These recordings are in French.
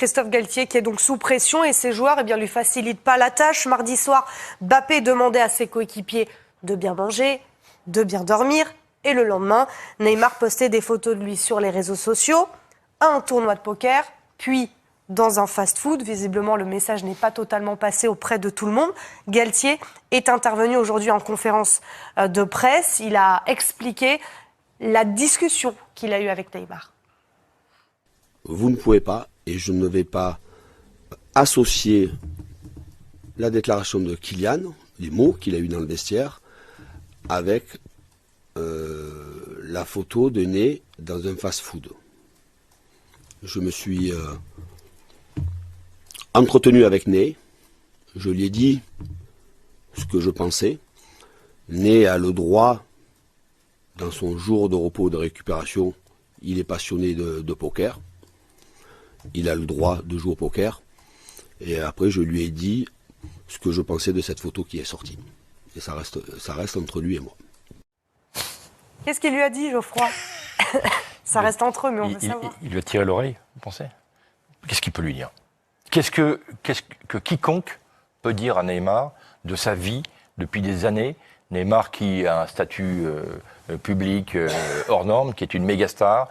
Christophe Galtier qui est donc sous pression et ses joueurs lui facilitent pas la tâche. Mardi soir, Mbappé demandait à ses coéquipiers de bien manger, de bien dormir. Et le lendemain, Neymar postait des photos de lui sur les réseaux sociaux, à un tournoi de poker, puis dans un fast-food. Visiblement, le message n'est pas totalement passé auprès de tout le monde. Galtier est intervenu aujourd'hui en conférence de presse. Il a expliqué la discussion qu'il a eue avec Neymar. Vous ne pouvez pas, et je ne vais pas associer la déclaration de Kylian, les mots qu'il a eus dans le vestiaire, avec la photo de Ney dans un fast-food. Je me suis entretenu avec Ney, je lui ai dit ce que je pensais. Ney a le droit, dans son jour de repos de récupération, il est passionné de poker, il a le droit de jouer au poker, et après je lui ai dit ce que je pensais de cette photo qui est sortie. Et ça reste entre lui et moi. Qu'est-ce qu'il lui a dit, Geoffroy? Ça reste entre eux, mais on veut savoir. Il lui a tiré l'oreille, vous pensez? Qu'est-ce qu'il peut lui dire? Qu'est-ce que quiconque peut dire à Neymar de sa vie depuis des années? Neymar qui a un statut public hors norme, qui est une méga star,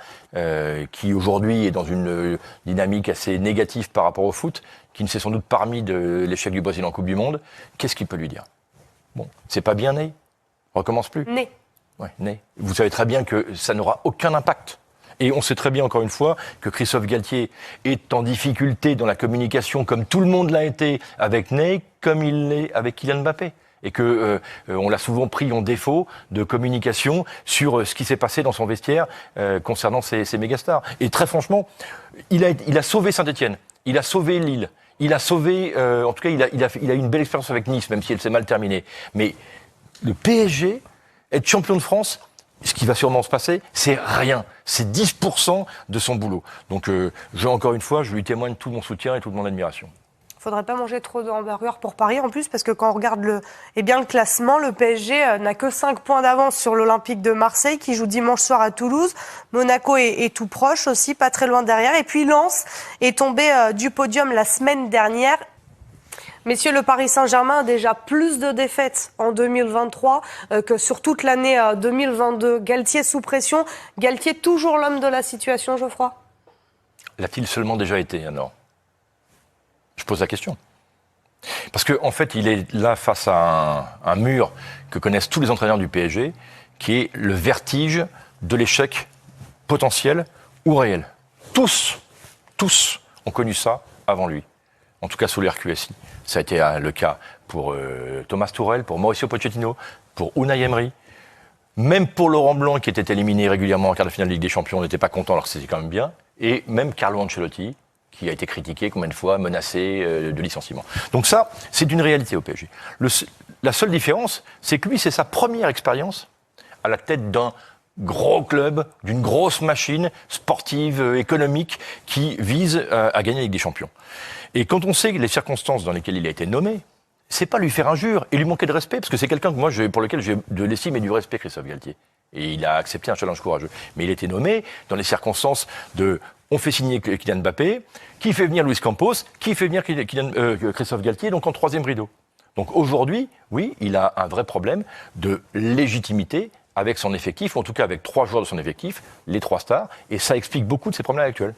qui aujourd'hui est dans une dynamique assez négative par rapport au foot, qui ne s'est sans doute pas remis de l'échec du Brésil en Coupe du Monde. Qu'est-ce qu'il peut lui dire? Bon, c'est pas bien Ney. On recommence plus. Ney. Ouais, Ney. Vous savez très bien que ça n'aura aucun impact. Et on sait très bien, encore une fois, que Christophe Galtier est en difficulté dans la communication, comme tout le monde l'a été avec Ney, comme il l'est avec Kylian Mbappé. Et que on l'a souvent pris en défaut de communication sur ce qui s'est passé dans son vestiaire concernant ces mégastars. Et très franchement, il a sauvé Saint-Etienne, il a sauvé Lille, il a sauvé, en tout cas, il a eu une belle expérience avec Nice, même si elle s'est mal terminée. Mais le PSG, être champion de France, ce qui va sûrement se passer, c'est rien. C'est 10% de son boulot. Donc, encore une fois, je lui témoigne tout mon soutien et toute mon admiration. Il ne faudrait pas manger trop de hamburgers pour Paris en plus, parce que quand on regarde le classement, le PSG n'a que 5 points d'avance sur l'Olympique de Marseille, qui joue dimanche soir à Toulouse. Monaco est tout proche aussi, pas très loin derrière. Et puis Lens est tombé du podium la semaine dernière. Messieurs, le Paris Saint-Germain a déjà plus de défaites en 2023 que sur toute l'année 2022. Galtier sous pression. Galtier toujours l'homme de la situation, Geoffroy? L'a-t-il seulement déjà été, alors? Je pose la question. Parce qu'en fait, il est là face à un mur que connaissent tous les entraîneurs du PSG, qui est le vertige de l'échec potentiel ou réel. Tous ont connu ça avant lui. En tout cas, sous l'RQSI. Ça a été le cas pour Thomas Tuchel, pour Mauricio Pochettino, pour Unai Emery. Même pour Laurent Blanc, qui était éliminé régulièrement en quart de finale de Ligue des Champions, on n'était pas content alors que c'était quand même bien. Et même Carlo Ancelotti, qui a été critiqué combien de fois, menacé de licenciement. Donc ça, c'est une réalité au PSG. La seule différence, c'est que lui, c'est sa première expérience à la tête d'un gros club, d'une grosse machine sportive, économique, qui vise à gagner la Ligue des Champions. Et quand on sait les circonstances dans lesquelles il a été nommé, c'est pas lui faire injure et lui manquer de respect, parce que c'est quelqu'un que moi, pour lequel j'ai de l'estime et du respect, Christophe Galtier. Et il a accepté un challenge courageux. Mais il a été nommé dans les circonstances de... On fait signer Kylian Mbappé, qui fait venir Luis Campos, qui fait venir Christophe Galtier, donc en troisième rideau. Donc aujourd'hui, oui, il a un vrai problème de légitimité avec son effectif, ou en tout cas avec 3 joueurs de son effectif, les 3 stars, et ça explique beaucoup de ses problèmes actuels.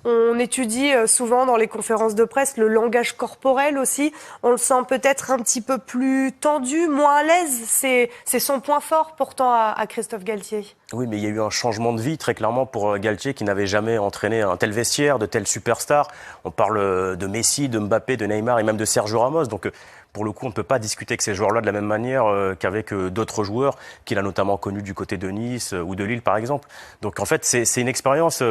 On étudie souvent dans les conférences de presse le langage corporel aussi. On le sent peut-être un petit peu plus tendu, moins à l'aise. C'est son point fort pourtant à Christophe Galtier. Oui, mais il y a eu un changement de vie très clairement pour Galtier qui n'avait jamais entraîné un tel vestiaire, de tels superstars. On parle de Messi, de Mbappé, de Neymar et même de Sergio Ramos. Donc pour le coup, on ne peut pas discuter avec ces joueurs-là de la même manière qu'avec d'autres joueurs qu'il a notamment connus du côté de Nice ou de Lille par exemple. Donc en fait, c'est une expérience...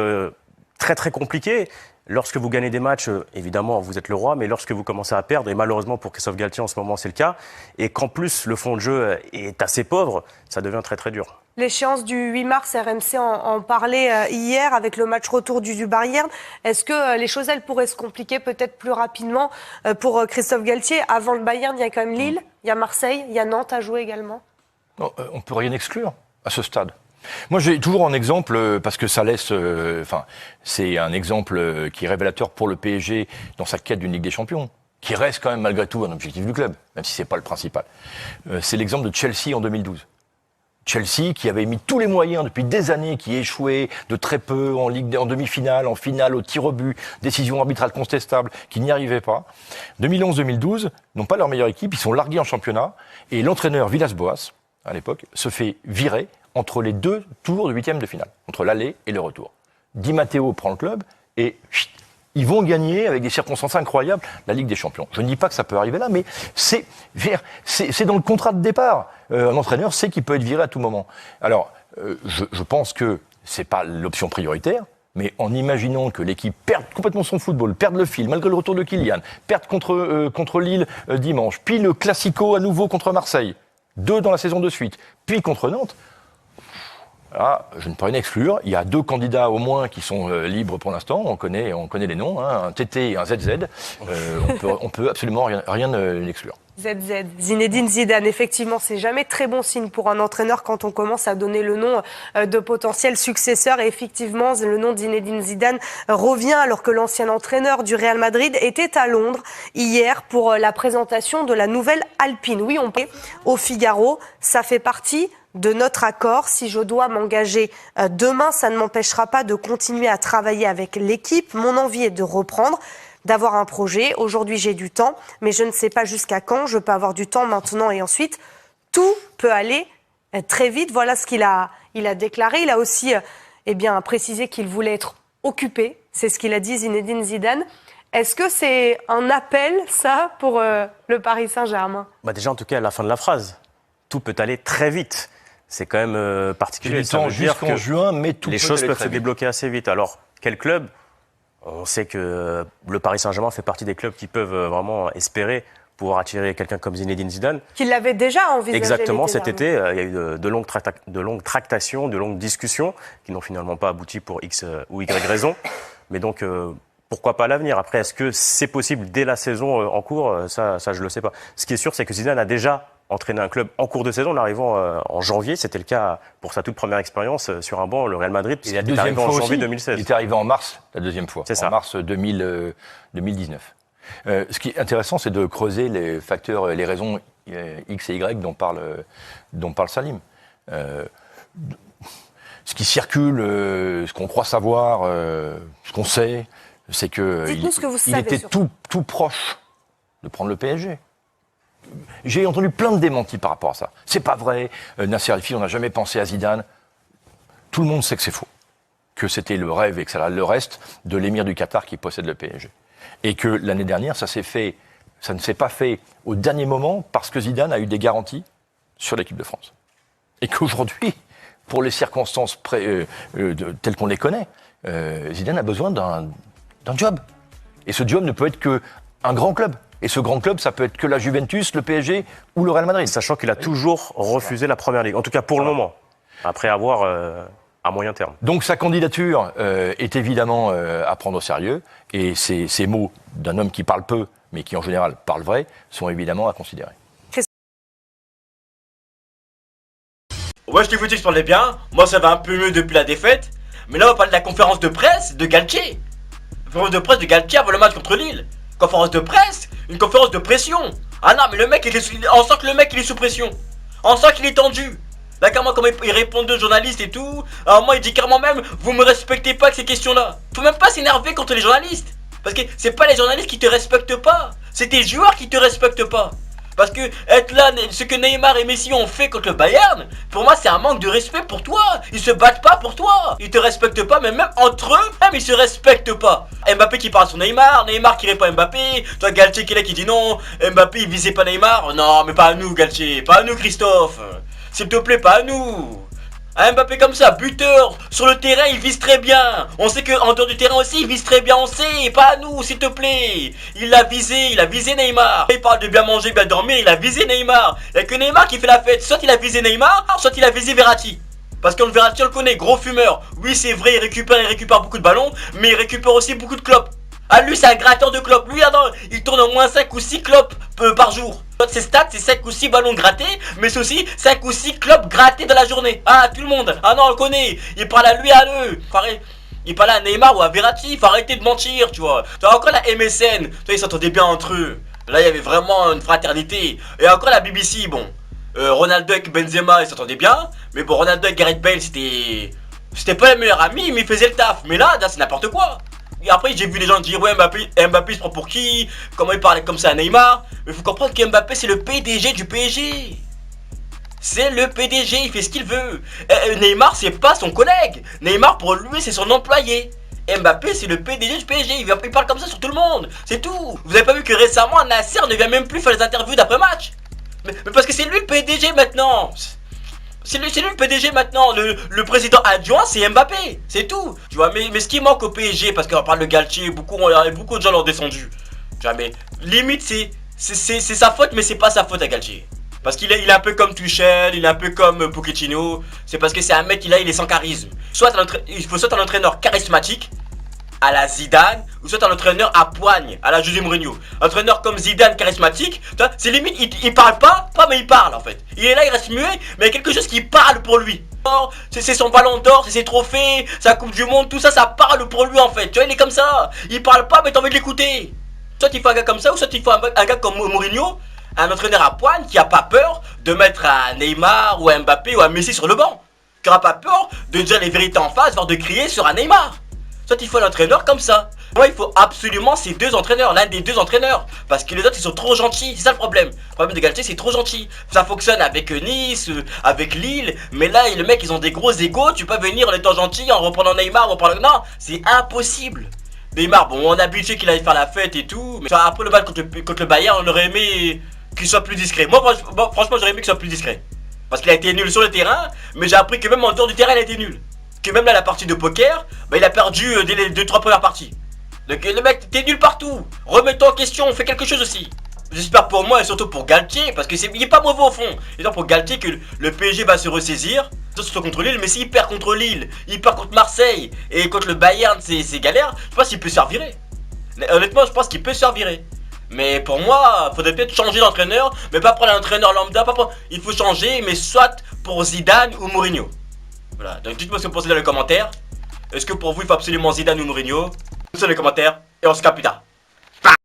très très compliqué. Lorsque vous gagnez des matchs, évidemment, vous êtes le roi, mais lorsque vous commencez à perdre, et malheureusement pour Christophe Galtier en ce moment c'est le cas, et qu'en plus le fond de jeu est assez pauvre, ça devient très très dur. L'échéance du 8 mars, RMC en parlait hier avec le match retour du Bayern. Est-ce que les choses, elles pourraient se compliquer peut-être plus rapidement pour Christophe Galtier? Avant le Bayern, il y a quand même Lille, il y a Marseille, il y a Nantes à jouer également. Non, on ne peut rien exclure à ce stade. Moi, j'ai toujours un exemple, parce que ça laisse... c'est un exemple qui est révélateur pour le PSG dans sa quête d'une Ligue des Champions, qui reste quand même malgré tout un objectif du club, même si c'est pas le principal. C'est l'exemple de Chelsea en 2012. Chelsea, qui avait mis tous les moyens depuis des années, qui échouait de très peu en demi-finale, en finale, au tir au but, décision arbitrale contestable, qui n'y arrivait pas. 2011-2012, n'ont pas leur meilleure équipe, ils sont largués en championnat, et l'entraîneur Villas-Boas, à l'époque, se fait virer entre les 2 tours de huitième de finale, entre l'aller et le retour. Di Matteo prend le club, et ils vont gagner, avec des circonstances incroyables, la Ligue des Champions. Je ne dis pas que ça peut arriver là, mais c'est dans le contrat de départ. Un entraîneur sait qu'il peut être viré à tout moment. Alors, je pense que c'est pas l'option prioritaire, mais en imaginant que l'équipe perde complètement son football, perde le fil, malgré le retour de Kylian, perde contre Lille dimanche, puis le Classico à nouveau contre Marseille, 2 dans la saison de suite, puis contre Nantes, là, je ne peux rien exclure. Il y a 2 candidats au moins qui sont libres pour l'instant. On connaît les noms, hein, un TT et un ZZ. On peut absolument rien exclure. ZZ, Zinedine Zidane. Effectivement, c'est jamais très bon signe pour un entraîneur quand on commence à donner le nom de potentiel successeur. Et effectivement, le nom de Zinedine Zidane revient alors que l'ancien entraîneur du Real Madrid était à Londres hier pour la présentation de la nouvelle Alpine. Oui, on peut au Figaro. Ça fait partie de notre accord. Si je dois m'engager demain, ça ne m'empêchera pas de continuer à travailler avec l'équipe. Mon envie est de reprendre, d'avoir un projet. Aujourd'hui, j'ai du temps, mais je ne sais pas jusqu'à quand. Je peux avoir du temps maintenant et ensuite. Tout peut aller très vite. Voilà ce qu'il a déclaré. Il a aussi précisé qu'il voulait être occupé. C'est ce qu'il a dit, Zinedine Zidane. Est-ce que c'est un appel, ça, pour le Paris Saint-Germain ? Déjà, en tout cas, à la fin de la phrase, tout peut aller très vite. C'est quand même particulier. Ça veut dire jusqu'en juin, mais tout les choses peuvent se débloquer assez vite. Alors, quel club ? On sait que le Paris Saint-Germain fait partie des clubs qui peuvent vraiment espérer pouvoir attirer quelqu'un comme Zinedine Zidane. Qu'il l'avait déjà envisagé. Exactement, cet été, il y a eu de longues tractations, de longues discussions qui n'ont finalement pas abouti pour X ou Y raison. Mais donc, pourquoi pas à l'avenir ? Après, est-ce que c'est possible dès la saison en cours ? Ça, je ne le sais pas. Ce qui est sûr, c'est que Zidane a déjà entraîné un club en cours de saison en arrivant en janvier. C'était le cas pour sa toute première expérience sur un banc, le Real Madrid. Et la deuxième fois en janvier 2016. Il était arrivé en mars, la deuxième fois. C'est ça. En mars 2019. Ce qui est intéressant, c'est de creuser les facteurs, les raisons X et Y dont parle Salim. Ce qui circule, ce qu'on croit savoir, ce qu'on sait, c'est qu'il était tout proche de prendre le PSG. J'ai entendu plein de démentis par rapport à ça. C'est pas vrai, Nasser Al-Khelaifi, on n'a jamais pensé à Zidane. Tout le monde sait que c'est faux. Que c'était le rêve et que ça le reste de l'émir du Qatar qui possède le PSG. Et que l'année dernière, ça ne s'est pas fait au dernier moment parce que Zidane a eu des garanties sur l'équipe de France. Et qu'aujourd'hui, pour les circonstances telles qu'on les connaît, Zidane a besoin d'un job. Et ce job ne peut être qu'un grand club. Et ce grand club, ça peut être que la Juventus, le PSG ou le Real Madrid. Sachant qu'il a toujours refusé la Première Ligue, en tout cas pour le moment, après avoir à moyen terme. Donc sa candidature est évidemment à prendre au sérieux, et ces mots d'un homme qui parle peu, mais qui en général parle vrai, sont évidemment à considérer. Ouais, je t'ai dit que je parlais bien, moi ça va un peu mieux depuis la défaite, mais là on va parler de la conférence de presse de Galtier. La conférence de presse de Galtier avant le match contre Lille. Conférence de presse, une conférence de pression. Ah non, mais le mec, on sent que le mec il est sous pression. On sent qu'il est tendu. Là, comment il répond aux journalistes et tout. Alors moi, il dit carrément même, vous me respectez pas avec ces questions-là. Faut même pas s'énerver contre les journalistes. Parce que c'est pas les journalistes qui te respectent pas. C'est tes joueurs qui te respectent pas. Parce que être là, ce que Neymar et Messi ont fait contre le Bayern, pour moi c'est un manque de respect pour toi. Ils se battent pas pour toi. Ils te respectent pas, mais même entre eux, même ils se respectent pas. Mbappé qui parle sur Neymar, Neymar qui répond à Mbappé, toi Galtier qui est là qui dit non, Mbappé il visait pas Neymar. Non mais pas à nous Galtier, pas à nous Christophe. S'il te plaît, pas à nous. Un Mbappé comme ça, buteur, sur le terrain il vise très bien. On sait qu'en dehors du terrain aussi il vise très bien, on sait. Pas à nous, s'il te plaît. Il a visé Neymar. Il parle de bien manger, bien dormir, il a visé Neymar. Il n'y a que Neymar qui fait la fête. Soit il a visé Neymar, soit il a visé Verratti. Parce qu'on Verratti on le connaît, gros fumeur. Oui c'est vrai, il récupère beaucoup de ballons, mais il récupère aussi beaucoup de clopes. Ah lui c'est un gratteur de clopes. Lui il tourne au moins 5 ou 6 clopes par jour. Ses stats, c'est 5 ou 6 ballons grattés, mais c'est aussi 5 ou 6 clubs grattés dans la journée. Ah, tout le monde. Ah non, on le connaît. Il parle à lui, à eux. Il parle à Neymar ou à Verratti. Faut arrêter de mentir, tu vois. Tu vois, encore la MSN. Tu vois, ils s'entendaient bien entre eux. Là, il y avait vraiment une fraternité. Et encore la BBC, bon. Ronaldo avec Benzema, ils s'entendaient bien. Mais bon, Ronaldo avec Gareth Bale, c'était pas les meilleurs amis, mais ils faisaient le taf. Mais là c'est n'importe quoi. Et après, j'ai vu les gens dire, ouais, Mbappé se prend pour qui? Comment il parlait comme ça à Neymar? Mais faut comprendre que Mbappé, c'est le PDG du PSG. C'est le PDG, il fait ce qu'il veut. Neymar, c'est pas son collègue. Neymar, pour lui, c'est son employé. Mbappé, c'est le PDG du PSG. Il parle comme ça sur tout le monde. C'est tout. Vous avez pas vu que récemment, Nasser ne vient même plus faire les interviews d'après-match? Mais parce que c'est lui le PDG maintenant. C'est lui le PDG maintenant, le président adjoint c'est Mbappé, c'est tout. Tu vois, mais ce qui manque au PSG, parce qu'on parle de Galtier, beaucoup de gens l'ont descendu. Tu vois, mais limite c'est sa faute, mais c'est pas sa faute à Galtier. Parce qu'il est un peu comme Tuchel, il est un peu comme Pochettino. C'est parce que c'est un mec, il est sans charisme. Il faut soit un entraîneur charismatique, à la Zidane, ou soit un entraîneur à poigne, à la José Mourinho. Un entraîneur comme Zidane, charismatique, c'est limite, il parle pas, mais il parle en fait. Il est là, il reste muet, mais il y a quelque chose qui parle pour lui. C'est son ballon d'or, c'est ses trophées, sa coupe du monde, tout ça, ça parle pour lui en fait. Tu vois, il est comme ça, il parle pas, mais t'as envie de l'écouter. Soit il faut un gars comme ça, ou soit il faut un gars comme Mourinho, un entraîneur à poigne qui a pas peur de mettre un Neymar, ou un Mbappé, ou un Messi sur le banc. Qui aura pas peur de dire les vérités en face, voire de crier sur un Neymar. Soit il faut un entraîneur comme ça. Moi, il faut absolument ces deux entraîneurs, l'un des deux entraîneurs. Parce que les autres, ils sont trop gentils. C'est ça le problème. Le problème de Galtier, c'est trop gentil. Ça fonctionne avec Nice, avec Lille. Mais là, les mecs, ils ont des gros égos. Tu peux pas venir en étant gentil, en reprenant Neymar, en parlant. Non, c'est impossible. Neymar, bon, on a habitué qu'il allait faire la fête et tout. Mais après le match contre le Bayern, on aurait aimé qu'il soit plus discret. Moi, franchement, j'aurais aimé qu'il soit plus discret. Parce qu'il a été nul sur le terrain. Mais j'ai appris que même en dehors du terrain, il a été nul. Que même là la partie de poker, bah, il a perdu dès les 2-3 premières parties. Donc le mec, t'es nul partout. Remets-toi en question, fais quelque chose aussi. J'espère pour moi et surtout pour Galtier, parce que il est pas mauvais au fond. J'espère pour Galtier que le PSG va se ressaisir. Surtout contre Lille, mais s'il perd contre Lille, il perd contre Marseille et contre le Bayern, c'est galère. Je pense qu'il peut se faire virer. Honnêtement, je pense qu'il peut se faire virer. Mais pour moi, faudrait peut-être changer d'entraîneur, mais pas prendre un entraîneur lambda. Il faut changer, mais soit pour Zidane ou Mourinho. Voilà, donc dites-moi ce que vous pensez dans les commentaires. Est-ce que pour vous il faut absolument Zidane ou Mourinho? Dites-moi dans les commentaires et on se capte plus tard.